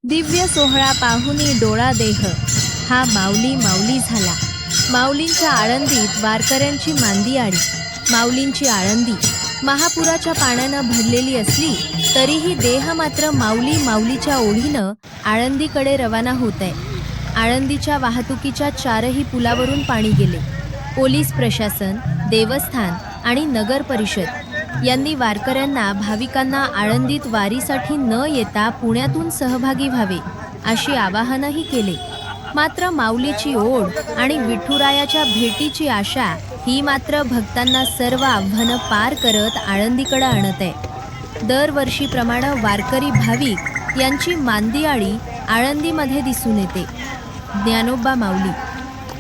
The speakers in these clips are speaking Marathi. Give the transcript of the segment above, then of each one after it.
दिव्य सोहळा पाहुनी डोळा देह, हा माऊली माऊली झाला। माऊलींच्या आळंदीत वारकऱ्यांची मांदी आडी। माऊलींची आळंदी महापुराच्या पाण्यानं भरलेली असली तरीही देह मात्र माऊली माऊलीच्या ओढीनं आळंदीकडे रवाना होत आहे। आळंदीच्या वाहतुकीच्या चारही पुलावरून पाणी गेले। पोलीस प्रशासन, देवस्थान आणि नगर परिषद यांनी वारकऱ्यांना भाविकांना आळंदीत वारीसाठी न येता पुण्यातून सहभागी व्हावे अशी आवाहनही केले। मात्र माऊलीची ओढ आणि विठुरायाच्या भेटीची आशा ही मात्र भक्तांना सर्व आव्हानं पार करत आळंदीकडे आणत आहे। दरवर्षीप्रमाणे वारकरी भाविक यांची मांदियाळी आळंदीमध्ये दिसून येते। ज्ञानोबा माऊली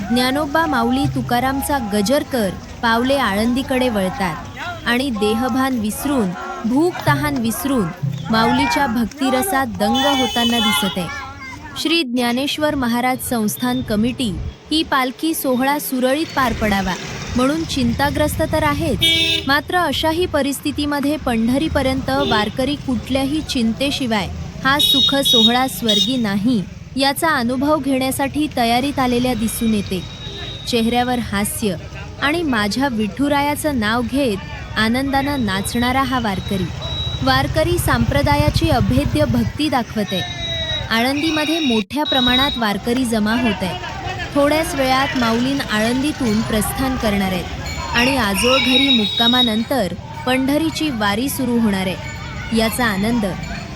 ज्ञानोबा माऊली तुकारामचा गजर कर पावले आळंदीकडे वळतात आणि देहभान विसरून, भूक तहान विसरून माऊलीच्या भक्तिरसात दंग होताना दिसत आहे। श्री ज्ञानेश्वर महाराज संस्थान कमिटी ही पालखी सोहळा सुरळीत पार पडावा म्हणून चिंताग्रस्त तर आहेत, मात्र अशाही परिस्थितीमध्ये पंढरीपर्यंत वारकरी कुठल्याही चिंतेशिवाय हा सुख सोहळा स्वर्गी नाही याचा अनुभव घेण्यासाठी तयारीत आलेल्या दिसून येते। चेहऱ्यावर हास्य आणि माझ्या विठुरायाचं नाव घेत आनंदानं नाचणारा हा वारकरी संप्रदायाची अभेद्य भक्ती दाखवते। आळंदीमध्ये मोठ्या प्रमाणात वारकरी जमा होत आहे। थोड्याच वेळात माऊलीन आळंदीतून प्रस्थान करणार आहेत आणि आजोळ घरी मुक्कामानंतर पंढरीची वारी सुरू होणार आहे। याचा आनंद,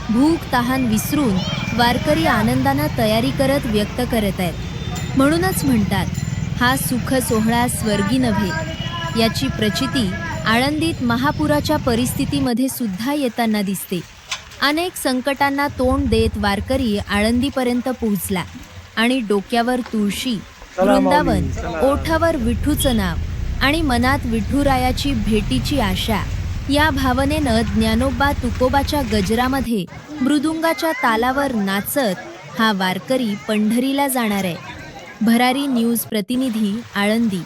भूक तहान विसरून वारकरी आनंदानं तयारी करत व्यक्त करत आहेत। म्हणूनच म्हणतात, हा सुख सोहळा स्वर्गी नव्हे। याची प्रचिती आळंदीत महापुराच्या परिस्थितीमध्ये सुद्धा येताना दिसते। अनेक संकटांना तोंड देत वारकरी आळंदीपर्यंत पोहोचला आणि डोक्यावर तुळशी, वृंदावन, ओठावर विठूचं नाव आणि मनात विठुरायाची भेटीची आशा या भावनेनं ज्ञानोबा तुकोबाच्या गजरामध्ये मृदुंगाच्या तालावर नाचत हा वारकरी पंढरीला जाणार आहे। भरारी न्यूज प्रतिनिधी, आळंदी।